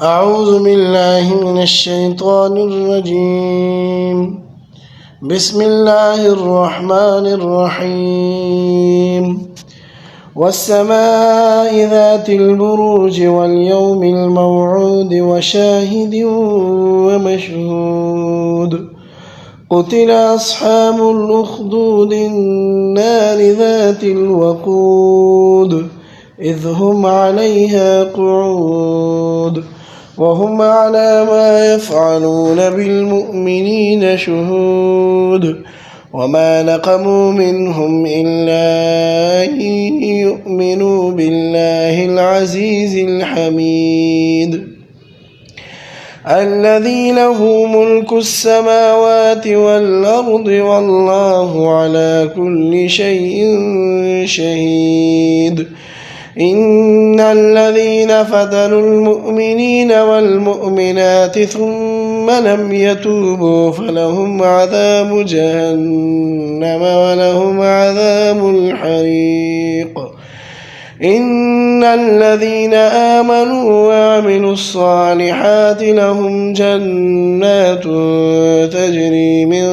أعوذ بالله من الشيطان الرجيم. بسم الله الرحمن الرحيم. والسماء ذات البروج واليوم الموعود وشاهد ومشهود. قتل أصحاب الأخدود النار ذات الوقود إذ هم عليها قعود وهم على ما يفعلون بالمؤمنين شهود. وما نقموا منهم إلا أن يؤمنوا بالله العزيز الحميد الذي له ملك السماوات والأرض والله على كل شيء شهيد. إن الذين فتنوا المؤمنين والمؤمنات ثم لم يتوبوا فلهم عذاب جهنم ولهم عذاب الحريق. إن الذين آمنوا وعملوا الصالحات لهم جنات تجري من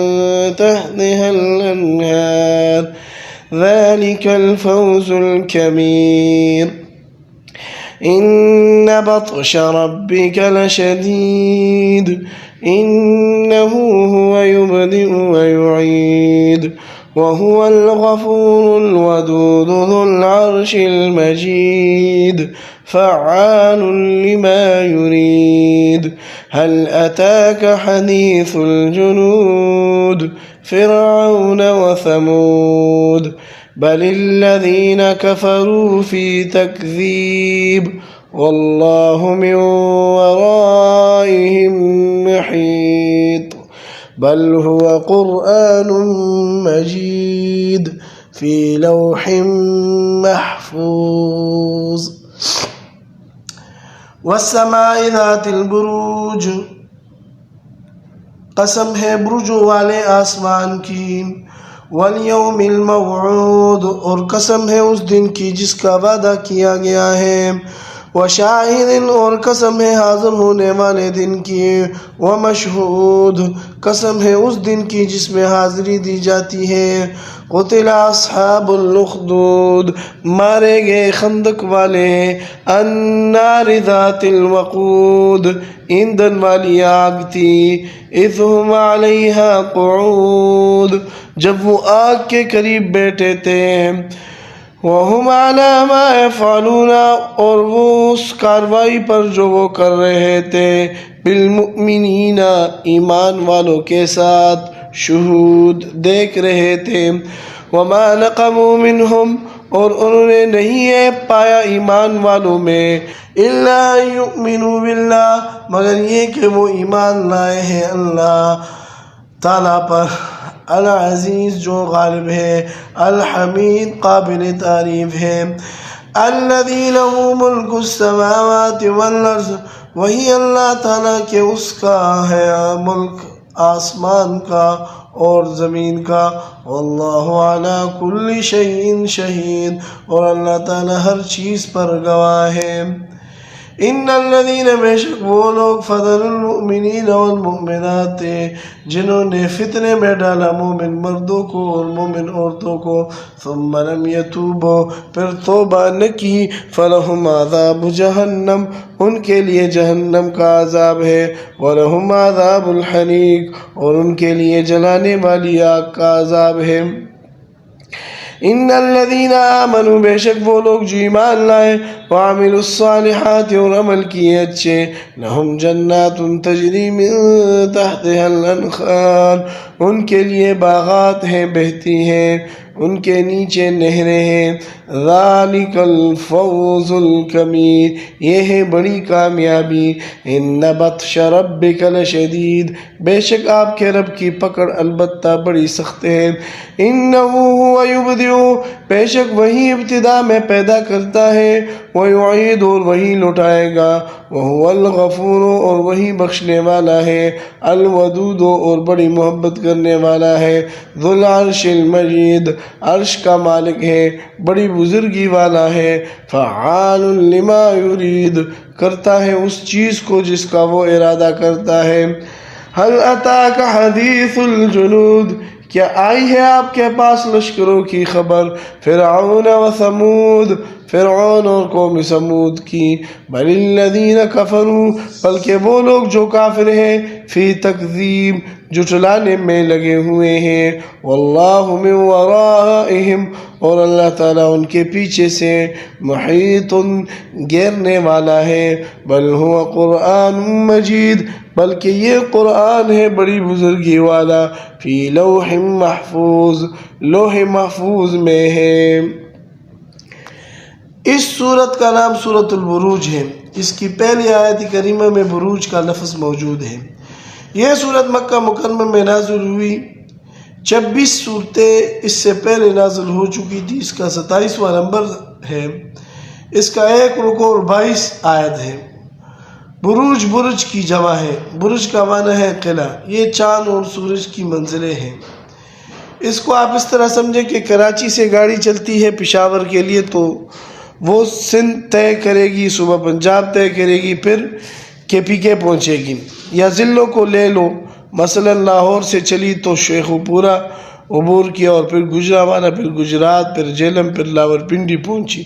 تحتها الأنهار ذلك الفوز الكبير. إن بطش ربك لشديد إنه هو يبدئ ويعيد وهو الغفور الودود ذو العرش المجيد فعال لما يريد. هل أتاك حديث الجنود فرعون وثمود بل الذين كفروا في تكذيب والله من ورائهم محيط. بل هو قرآن مجيد في لوح محفوظ. والسماء ذات البروج، قسم ہے برجوں والے آسمان کی، والیوم الموعود، اور قسم ہے اس دن کی جس کا وعدہ کیا گیا ہے، وشاہد، اور قسم ہے حاضر ہونے والے دن کی، ومشہود، قسم ہے اس دن کی جس میں حاضری دی جاتی ہے. قتل اصحاب الاخدود، مارے گئے خندق والے، النار ذات الوقود، ایندھن والی آگ تھی، اذ هم علیہا قعود، جب وہ آگ کے قریب بیٹھے تھے، وَهُمْ عَلَى مَا يَفْعَلُونَ، اور وہ اس کاروائی پر جو وہ کر رہے تھے، بالمؤمنین، ایمان والوں کے ساتھ، شہود، دیکھ رہے تھے. وَمَا نَقَمُوا مِنْهُمْ، اور انہوں نے نہیں عیب پایا ایمان والوں میں، إِلَّا يُؤْمِنُوا بِاللَّهِ، مگر یہ کہ وہ ایمان لائے ہیں اللہ تعالیٰ پر، العزیز جو غالب ہے، الحمید قابل تعریف ہے، الذی لہ ملک السماوات والارض، وہی اللہ تعالیٰ کے اس کا ہے ملک آسمان کا اور زمین کا، واللہ علی کل شیء شہید، اور اللہ تعالیٰ ہر چیز پر گواہ ہے. ان الذین، بے شک وہ لوگ، فتنوا المؤمنین والمؤمنات، جنہوں نے فتنے میں ڈالا مومن مردوں کو اور مومن عورتوں کو، ثم لم یتوبوا، پھر توبہ نہ کی، فلہم عذاب جہنم، ان کے لیے جہنم کا عذاب ہے، ولہم عذاب الحریق، اور ان کے لیے جلانے والی آگ کا عذاب ہے. ان الذین آمنوا، بے شک وہ لوگ جو ایمان لائے، وعملوا الصالحات، اور عمل کیے اچھے، لہم جنات تجری من تحتها الانہار، ان کے لیے باغات ہیں بہتی ہیں، ان کے نیچے نہریں ہیں، ذالک الفوز الکبیر، یہ ہے بڑی کامیابی. ان بطش ربک لشدید، بے شک آپ کے رب کی پکڑ البتہ بڑی سخت ہے. انہ هو یبدئ، بے شک وہی ابتدا میں پیدا کرتا ہے، ویعید، اور وہی لوٹائے گا، وہو الغفور، اور وہی بخشنے والا ہے، الودود، اور بڑی محبت کرنے والا ہے، ذو العرش المجید، عرش کا مالک ہے، بڑی بزرگی والا ہے، فعال لما یرید، کرتا ہے اس چیز کو جس کا وہ ارادہ کرتا ہے۔ هل اتاک حدیث الجنود، کیا آئی ہے آپ کے پاس لشکروں کی خبر، فرعون و ثمود، فرعون اور قوم سمود کی، بل الذین کفروا، بلکہ وہ لوگ جو کافر ہیں، فی تکذیب، جھٹلانے میں لگے ہوئے ہیں، واللہ من ورائہم، اور اللہ تعالیٰ ان کے پیچھے سے، محیط، گھیرنے والا ہے، بل هو قرآن مجید، بلکہ یہ قرآن ہے بڑی بزرگی والا، فی لوح محفوظ، لوح محفوظ میں ہے۔ اس سورت کا نام سورۃ البروج ہے۔ اس کی پہلی آیت کریمہ میں بروج کا لفظ موجود ہے۔ یہ سورت مکہ مکرمہ میں نازل ہوئی، 26 صورتیں اس سے پہلے نازل ہو چکی تھی۔ اس کا 27واں نمبر ہے۔ اس کا 1 رکوع اور 22 آیت ہے۔ بروج، برج کی جمع ہے، برج کا معنی ہے قلعہ۔ یہ چاند اور سورج کی منزلیں ہیں۔ اس کو آپ اس طرح سمجھیں کہ کراچی سے گاڑی چلتی ہے پشاور کے لیے، تو وہ سندھ طے کرے گی، صبح پنجاب طے کرے گی، پھر KPK پہنچے گی۔ یا ضلعوں کو لے لو، مثلا لاہور سے چلی تو شیخو پورہ عبور کیا، اور پھر گجرانوالہ، پھر گجرات، پھر جہلم، پھر لاور پنڈی پہنچی۔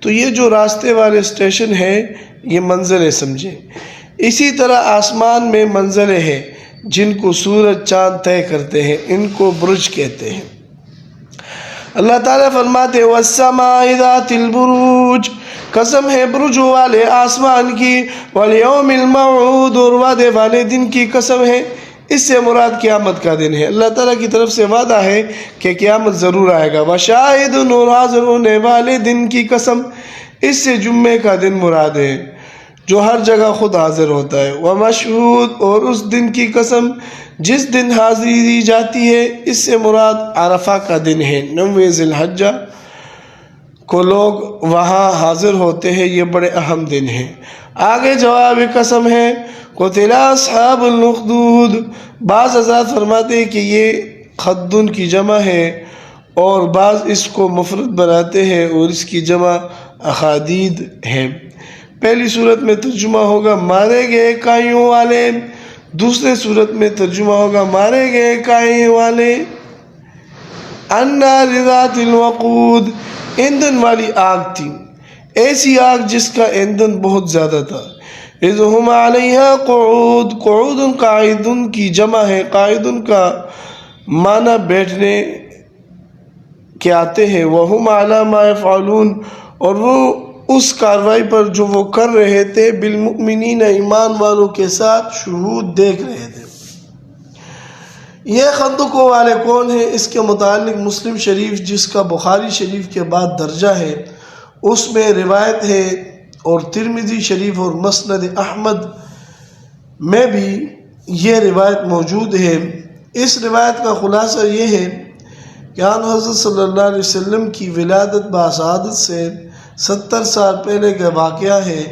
تو یہ جو راستے والے اسٹیشن ہیں، یہ منزلیں سمجھیں۔ اسی طرح آسمان میں منزلیں ہیں جن کو سورج چاند طے کرتے ہیں، ان کو برج کہتے ہیں۔ اللہ تعالیٰ فرماتے ہیں وَالسَّمَاءِ ذَاتِ الْبُرُوجِ، قسم ہے برجوں والے آسمان کی، وَالْيَوْمِ الْمَوْعُودِ، اور وعدے والے دن کی قسم ہے۔ اس سے مراد قیامت کا دن ہے۔ اللہ تعالیٰ کی طرف سے وعدہ ہے کہ قیامت ضرور آئے گا۔ وَشَاهِدٌ، اور حاضر ہونے والے دن کی قسم، اس سے جمعے کا دن مراد ہے جو ہر جگہ خود حاضر ہوتا ہے۔ وَمَشْهُودٌ، اور اس دن کی قسم جس دن حاضری دی جاتی ہے، اس سے مراد عرفہ کا دن ہے، 9 ذی الحجہ کو لوگ وہاں حاضر ہوتے ہیں، یہ بڑے اہم دن ہیں۔ آگے جواب قسم ہے قُتِلَ أَصْحَابُ الْأُخْدُودِ، بعض حضرات فرماتے ہیں کہ یہ خدن کی جمع ہے، اور بعض اس کو مفرد بناتے ہیں، اور اس کی جمع اخادید ہے۔ پہلی صورت میں ترجمہ ہوگا مارے گئے کائیوں والے، دوسرے صورت میں ترجمہ ہوگا مارے گئے کائیوں والے۔ النار ذات الوقود، ایندھن والی آگ تھی، ایسی آگ جس کا ایندھن بہت زیادہ تھا۔ اذ ہم علیہا قعود، قعود قاعدن کی جمع ہے، قاعدن کا معنی بیٹھنے کے آتے ہیں۔ وہم علی ما یفعلون، اور وہ اس کاروائی پر جو وہ کر رہے تھے، بالمؤمنین، ایمان والوں کے ساتھ، شہود دیکھ رہے تھے۔ یہ خندقوں والے کون ہیں؟ اس کے متعلق مسلم شریف، جس کا بخاری شریف کے بعد درجہ ہے، اس میں روایت ہے، اور ترمذی شریف اور مسند احمد میں بھی یہ روایت موجود ہے۔ اس روایت کا خلاصہ یہ ہے کہ آن حضرت صلی اللہ علیہ وسلم کی ولادت باسعادت سے 70 سال پہلے کا واقعہ ہے۔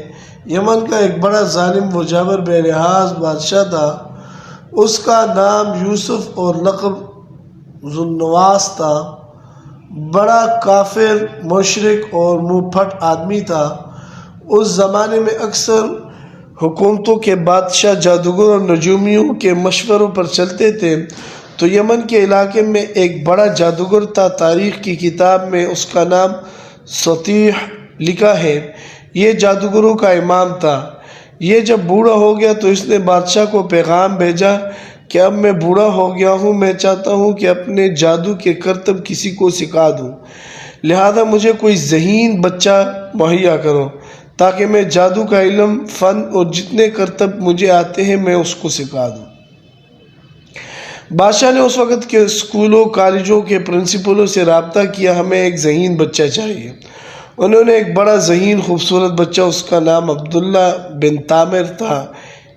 یمن کا ایک بڑا ظالم و جابر بے لحاظ بادشاہ تھا۔ اس کا نام یوسف اور لقب ذوالنواس تھا۔ بڑا کافر، مشرک اور منہ پھٹ آدمی تھا۔ اس زمانے میں اکثر حکومتوں کے بادشاہ جادوگر اور نجومیوں کے مشوروں پر چلتے تھے۔ تو یمن کے علاقے میں ایک بڑا جادوگر تھا۔ تاریخ کی کتاب میں اس کا نام سطیح لکھا ہے۔ یہ جادوگروں کا امام تھا۔ یہ جب بوڑھا ہو گیا تو اس نے بادشاہ کو پیغام بھیجا کہ اب میں بوڑھا ہو گیا ہوں، میں چاہتا ہوں کہ اپنے جادو کے کرتب کسی کو سکھا دوں، لہذا مجھے کوئی ذہین بچہ مہیا کرو تاکہ میں جادو کا علم، فن اور جتنے کرتب مجھے آتے ہیں میں اس کو سکھا دوں۔ بادشاہ نے اس وقت کے اسکولوں، کالجوں کے پرنسپلوں سے رابطہ کیا، ہمیں ایک ذہین بچہ چاہیے۔ انہوں نے ایک بڑا ذہین خوبصورت بچہ، اس کا نام عبداللہ بن تامر تھا۔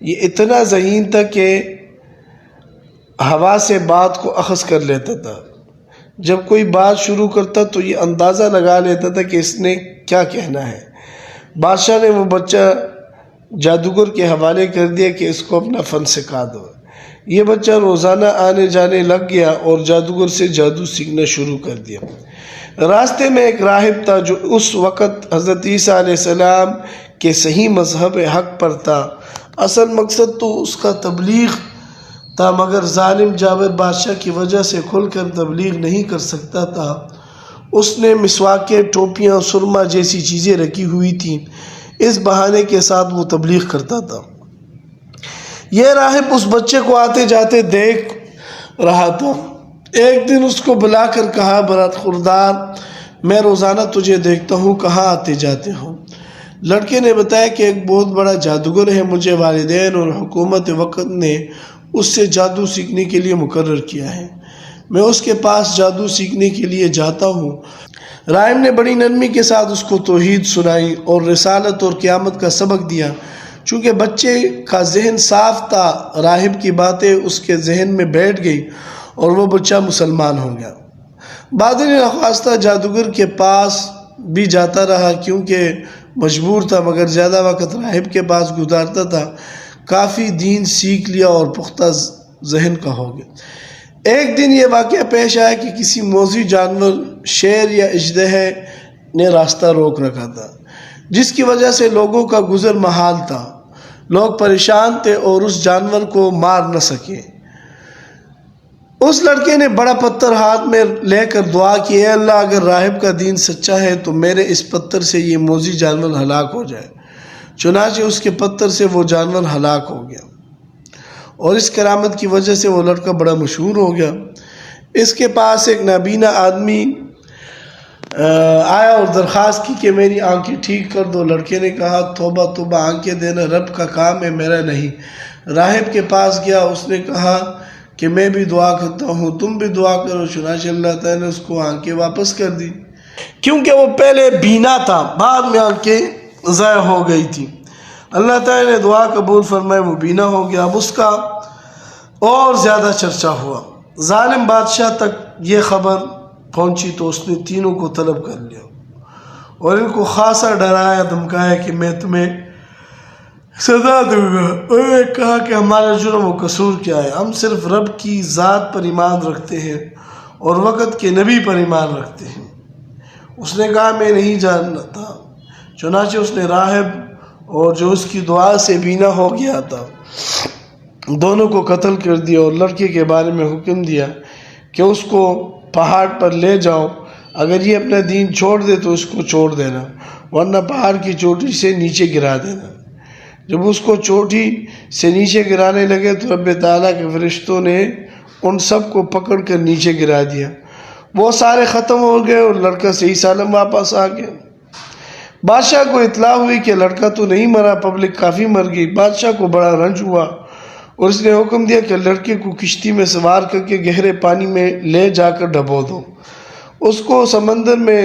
یہ اتنا ذہین تھا کہ ہوا سے بات کو اخذ کر لیتا تھا۔ جب کوئی بات شروع کرتا تو یہ اندازہ لگا لیتا تھا کہ اس نے کیا کہنا ہے۔ بادشاہ نے وہ بچہ جادوگر کے حوالے کر دیا کہ اس کو اپنا فن سکھا دو۔ یہ بچہ روزانہ آنے جانے لگ گیا اور جادوگر سے جادو سیکھنا شروع کر دیا۔ راستے میں ایک راہب تھا جو اس وقت حضرت عیسیٰ علیہ السلام کے صحیح مذہب حق پر تھا۔ اصل مقصد تو اس کا تبلیغ تھا، مگر ظالم جابر بادشاہ کی وجہ سے کھل کر تبلیغ نہیں کر سکتا تھا۔ اس نے مسواکیں، ٹوپیاں، سرما جیسی چیزیں رکھی ہوئی تھیں، اس بہانے کے ساتھ وہ تبلیغ کرتا تھا۔ یہ راہب اس بچے کو آتے جاتے دیکھ رہا تھا۔ ایک دن اس کو بلا کر کہا، برخوردار، میں روزانہ تجھے دیکھتا ہوں، کہاں آتے جاتے ہو؟ لڑکے نے بتایا کہ ایک بہت بڑا جادوگر ہے، مجھے والدین اور حکومت وقت نے اس سے جادو سیکھنے کے لیے مقرر کیا ہے، میں اس کے پاس جادو سیکھنے کے لیے جاتا ہوں۔ راہب نے بڑی نرمی کے ساتھ اس کو توحید سنائی اور رسالت اور قیامت کا سبق دیا۔ چونکہ بچے کا ذہن صاف تھا، راہب کی باتیں اس کے ذہن میں بیٹھ گئی اور وہ بچہ مسلمان ہو گیا۔ بعد نخواستہ جادوگر کے پاس بھی جاتا رہا، کیونکہ مجبور تھا، مگر زیادہ وقت راہب کے پاس گزارتا تھا۔ کافی دین سیکھ لیا اور پختہ ذہن کا ہو گیا۔ ایک دن یہ واقعہ پیش آیا کہ کسی موذی جانور، شیر یا اژدہے نے راستہ روک رکھا تھا، جس کی وجہ سے لوگوں کا گزر محال تھا۔ لوگ پریشان تھے اور اس جانور کو مار نہ سکے۔ اس لڑکے نے بڑا پتھر ہاتھ میں لے کر دعا کی، اے اللہ، اگر راہب کا دین سچا ہے تو میرے اس پتھر سے یہ موذی جانور ہلاک ہو جائے۔ چنانچہ اس کے پتھر سے وہ جانور ہلاک ہو گیا، اور اس کرامت کی وجہ سے وہ لڑکا بڑا مشہور ہو گیا۔ اس کے پاس ایک نابینا آدمی آیا اور درخواست کی کہ میری آنکھیں ٹھیک کر دو۔ لڑکے نے کہا، توبہ توبہ، آنکھیں دینا رب کا کام ہے، میرا نہیں۔ راہب کے پاس گیا، اس نے کہا کہ میں بھی دعا کرتا ہوں، تم بھی دعا کرو۔ چنانچہ اللہ تعالیٰ نے اس کو آنکھیں واپس کر دی، کیونکہ وہ پہلے بینا تھا، بعد میں آنکھیں ضائع ہو گئی تھی۔ اللہ تعالیٰ نے دعا قبول فرمائی، وہ بینا ہو گیا۔ اب اس کا اور زیادہ چرچا ہوا۔ ظالم بادشاہ تک یہ خبر پہنچی تو اس نے تینوں کو طلب کر لیا اور ان کو خاصا ڈرایا دھمکایا کہ میں تمہیں سزا دوں گا۔ انہوں نے کہا کہ ہمارا جرم و قصور کیا ہے؟ ہم صرف رب کی ذات پر ایمان رکھتے ہیں اور وقت کے نبی پر ایمان رکھتے ہیں۔ اس نے کہا، میں نہیں جانتا۔ چنانچہ اس نے راہب اور جو اس کی دعا سے بینا ہو گیا تھا، دونوں کو قتل کر دیا اور لڑکے کے بارے میں حکم دیا کہ اس کو پہاڑ پر لے جاؤ، اگر یہ اپنا دین چھوڑ دے تو اس کو چھوڑ دینا، ورنہ پہاڑ کی چوٹی سے نیچے گرا دینا۔ جب اس کو چوٹی سے نیچے گرانے لگے تو رب تعالیٰ کے فرشتوں نے ان سب کو پکڑ کر نیچے گرا دیا۔ وہ سارے ختم ہو گئے اور لڑکا صحیح سالم واپس آ گیا۔ بادشاہ کو اطلاع ہوئی کہ لڑکا تو نہیں مرا، پبلک کافی مر گئی۔ بادشاہ کو بڑا رنج ہوا اور اس نے حکم دیا کہ لڑکے کو کشتی میں سوار کر کے گہرے پانی میں لے جا کر ڈبو دو، اس کو سمندر میں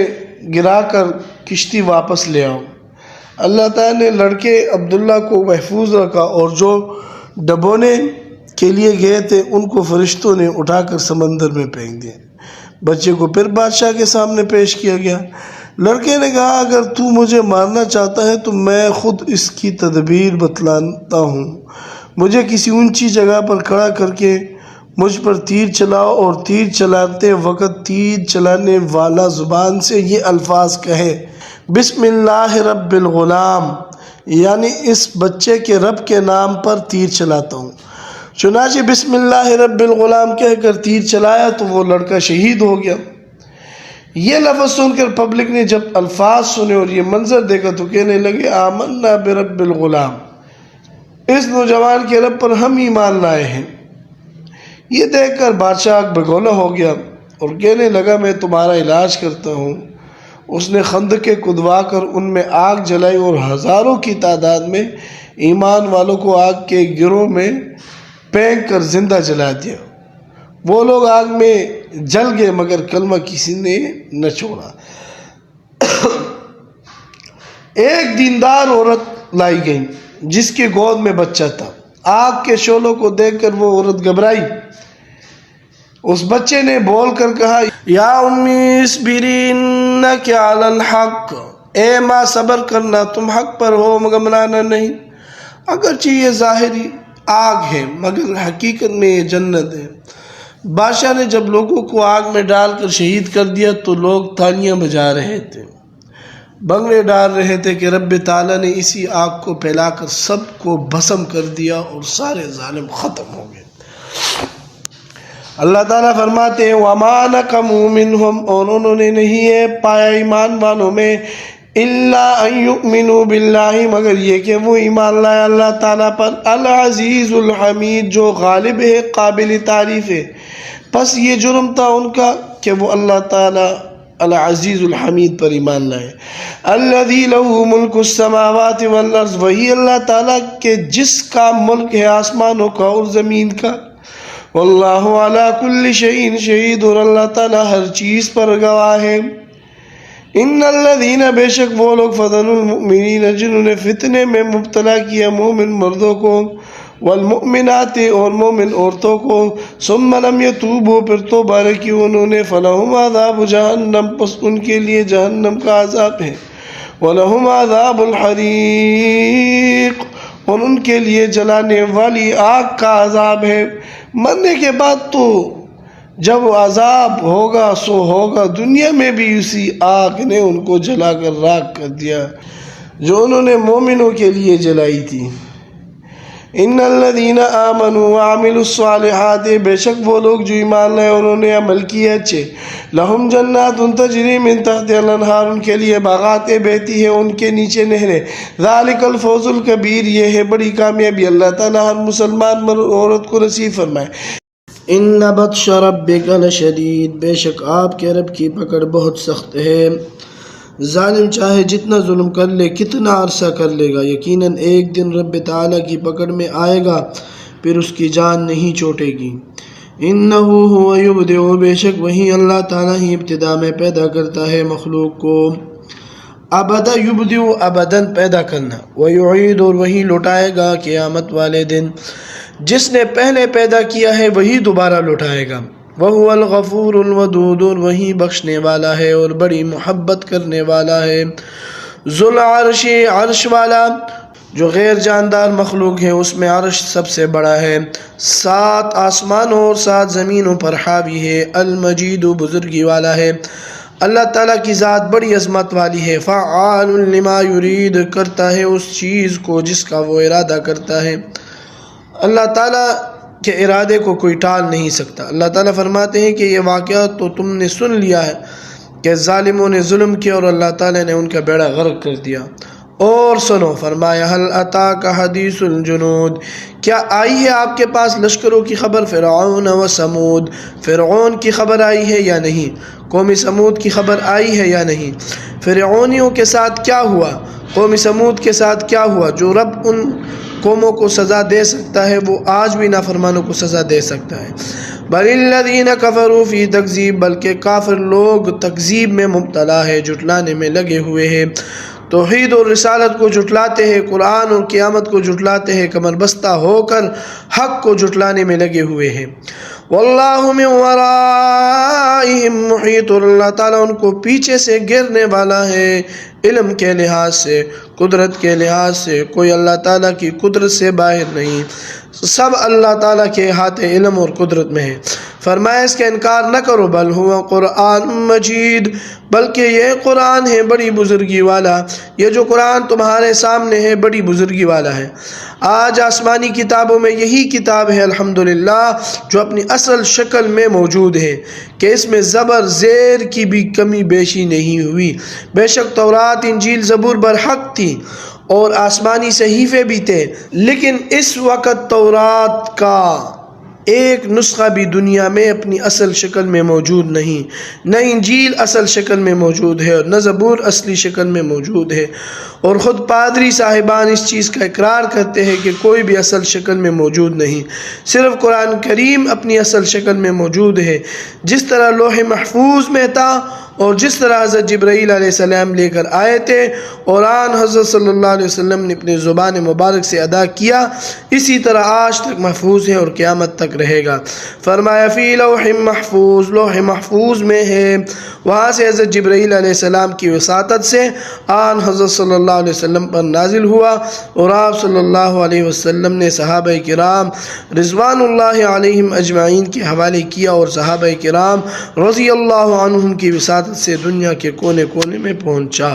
گرا کر کشتی واپس لے آؤ۔ اللہ تعالیٰ نے لڑکے عبداللہ کو محفوظ رکھا اور جو ڈبونے کے لیے گئے تھے ان کو فرشتوں نے اٹھا کر سمندر میں پھینک دیا۔ بچے کو پھر بادشاہ کے سامنے پیش کیا گیا۔ لڑکے نے کہا، اگر تو مجھے مارنا چاہتا ہے تو میں خود اس کی تدبیر بتلاتا ہوں۔ مجھے کسی اونچی جگہ پر کھڑا کر کے مجھ پر تیر چلاؤ اور تیر چلاتے وقت تیر چلانے والا زبان سے یہ الفاظ کہے، بسم اللہ رب الغلام، یعنی اس بچے کے رب کے نام پر تیر چلاتا ہوں۔ چنانچہ بسم اللہ رب الغلام کہہ کر تیر چلایا تو وہ لڑکا شہید ہو گیا۔ یہ لفظ سن کر پبلک نے جب الفاظ سنے اور یہ منظر دیکھا تو کہنے لگے، آمنا برب الغلام، اس نوجوان کے رب پر ہم ایمان لائے ہیں۔ یہ دیکھ کر بادشاہ بگولا ہو گیا اور کہنے لگا، میں تمہارا علاج کرتا ہوں۔ اس نے خندقیں کھدوا کر ان میں آگ جلائی اور ہزاروں کی تعداد میں ایمان والوں کو آگ کے گروہ میں پھینک کر زندہ جلا دیا۔ وہ لوگ آگ میں جل گئے مگر کلمہ کسی نے نہ چھوڑا۔ ایک دیندار عورت لائی گئی جس کی گود میں بچہ تھا۔ آگ کے شعلوں کو دیکھ کر وہ عورت گھبرائی۔ اس بچے نے بول کر کہا، یا امی اصبری انک علی الحق، اے ماں صبر کرنا، تم حق پر ہو، گمرانا نہیں۔ اگرچہ یہ ظاہری آگ ہے مگر حقیقت میں یہ جنت ہے۔ بادشاہ نے جب لوگوں کو آگ میں ڈال کر شہید کر دیا تو لوگ تالیاں بجا رہے تھے، بنگڑے ڈال رہے تھے کہ رب تعالیٰ نے اسی آگ کو پھیلا کر سب کو بھسم کر دیا اور سارے ظالم ختم ہو گئے۔ اللہ تعالیٰ فرماتے ہیں وَمَا نَقَمُوا مِنْهُمْ، اور انہوں نے نہیں ہے پایا ایمان والوں میں إِلَّا أَن يُؤْمِنُوا بِاللَّهِ، مگر یہ کہ وہ ایمان لائے اللہ تعالیٰ پر، العزیز الحمید، جو غالب ہے قابل تعریف ہے۔ پس یہ جرم تھا ان کا کہ وہ اللہ تعالیٰ العزیز الحمید پر ایمان لائے۔ الذی لہ ملک السماوات والارض، وہی اللہ تعالیٰ کے جس کا ملک ہے آسمانوں کا اور زمین کا، واللہ علی کل شیء شہید، اور اللہ تعالیٰ ہر چیز پر گواہ ہے۔ ان الذین، بے شک وہ لوگ، فتنوا المؤمنین، جنہوں نے فتنے میں مبتلا کیا مومن مردوں کو، والمؤمنات، اور مومن عورتوں کو، ثم لم یتوبوا، پھر توبہ نہ کی انہوں نے، فلہم عذاب جہنم، پس ان کے لیے جہنم کا عذاب ہے، ولہم عذاب الحریق، اور ان کے لیے جلانے والی آگ کا عذاب ہے۔ مرنے کے بعد تو جب عذاب ہوگا سو ہوگا، دنیا میں بھی اسی آگ نے ان کو جلا کر راکھ کر دیا جو انہوں نے مومنوں کے لیے جلائی تھی۔ ان الذین آمنوا وعملوا الصالحات، بے شک وہ لوگ جو ایمان لائے اور انہوں نے عمل کیے اچھے، لہم جنات تجری من تحتها الانہار، ان کے لیے باغاتیں بہتی ہیں ان کے نیچے نہریں، ذالک الفوز الکبیر، یہ ہے بڑی کامیابی، اللہ تعالیٰ ہر مسلمان مرد عورت کو نصیب فرمائے۔ ان بطش ربک لشدید، بے شک آپ کے رب کی پکڑ بہت سخت ہے۔ ظالم چاہے جتنا ظلم کر لے، کتنا عرصہ کر لے گا، یقیناً ایک دن رب تعالیٰ کی پکڑ میں آئے گا، پھر اس کی جان نہیں چھوٹے گی۔ انہ هو یبدئ، بے شک وہی اللہ تعالیٰ ہی ابتدا میں پیدا کرتا ہے مخلوق کو، ابدا یبدئ، ابداً پیدا کرنا، ویعید، اور وہی لوٹائے گا قیامت والے دن، جس نے پہلے پیدا کیا ہے وہی دوبارہ لوٹائے گا۔ وَهُوَ الْغَفُورُ الْوَدُودُ، اور وہی بخشنے والا ہے اور بڑی محبت کرنے والا ہے۔ ذو العرش، عرش والا، جو غیر جاندار مخلوق ہے اس میں عرش سب سے بڑا ہے، 7 آسمانوں اور 7 زمینوں پر حاوی ہے۔ المجید، بزرگی والا ہے۔ اللہ تعالیٰ کی ذات بڑی عظمت والی ہے۔ فعال لما یرید، کرتا ہے اس چیز کو جس کا وہ ارادہ کرتا ہے۔ اللہ تعالیٰ کے ارادے کو کوئی ٹال نہیں سکتا۔ اللہ تعالیٰ فرماتے ہیں کہ یہ واقعہ تو تم نے سن لیا ہے کہ ظالموں نے ظلم کیا اور اللہ تعالیٰ نے ان کا بیڑا غرق کر دیا۔ اور سنو، فرمایا هل اتاک حدیث الجنود، کیا آئی ہے آپ کے پاس لشکروں کی خبر، فرعون و سمود، فرعون کی خبر آئی ہے یا نہیں، قوم سمود کی خبر آئی ہے یا نہیں۔ فرعونیوں کے ساتھ کیا ہوا، قوم سمود کے ساتھ کیا ہوا، جو رب ان قوموں کو سزا دے سکتا ہے وہ آج بھی نافرمانوں کو سزا دے سکتا ہے۔ بل الذین کفروا فی تکذیب، بلکہ کافر لوگ تکذیب میں مبتلا ہے، جھٹلانے میں لگے ہوئے ہیں، توحید اور رسالت کو جھٹلاتے ہیں، قرآن اور قیامت کو جھٹلاتے ہیں، کمر بستہ ہو کر حق کو جھٹلانے میں لگے ہوئے ہیں۔ واللہ من ورائہم محیط، اور اللہ تعالیٰ ان کو پیچھے سے گھیرنے والا ہے، علم کے لحاظ سے، قدرت کے لحاظ سے، کوئی اللہ تعالیٰ کی قدرت سے باہر نہیں، سب اللہ تعالیٰ کے احاطے علم اور قدرت میں ہے۔ فرمایا اس کا انکار نہ کرو، بل ہوا قرآن مجید، بلکہ یہ قرآن ہے بڑی بزرگی والا، یہ جو قرآن تمہارے سامنے ہے بڑی بزرگی والا ہے۔ آج آسمانی کتابوں میں یہی کتاب ہے الحمدللہ جو اپنی اصل شکل میں موجود ہے، کہ اس میں زبر زیر کی بھی کمی بیشی نہیں ہوئی۔ بے شک تورات، انجیل، زبور برحق تھی اور آسمانی صحیفے بھی تھے، لیکن اس وقت تورات کا ایک نسخہ بھی دنیا میں اپنی اصل شکل میں موجود نہیں، نہ انجیل اصل شکل میں موجود ہے اور نہ زبور اصلی شکل میں موجود ہے، اور خود پادری صاحبان اس چیز کا اقرار کرتے ہیں کہ کوئی بھی اصل شکل میں موجود نہیں، صرف قرآن کریم اپنی اصل شکل میں موجود ہے۔ جس طرح لوح محفوظ میں تھا اور جس طرح حضرت جبرائیل علیہ السلام لے کر آئے تھے اور آن حضرت صلی اللہ علیہ وسلم نے اپنی زبان مبارک سے ادا کیا، اسی طرح آج تک محفوظ ہے اور قیامت تک رہے گا۔ فرمایا فی لوح محفوظ، لوح محفوظ میں ہے۔ وہاں سے حضرت جبرائیل علیہ السلام کی وساطت سے آن حضرت صلی اللہ علیہ وسلم پر نازل ہوا، اور آپ صلی اللہ علیہ وسلم نے صحابہ کرام رضوان اللہ علیہم اجمعین کے حوالے کیا، اور صحابہ کرام رضی اللہ عنہم کی وساطت سے دنیا کے کونے کونے میں پہنچا۔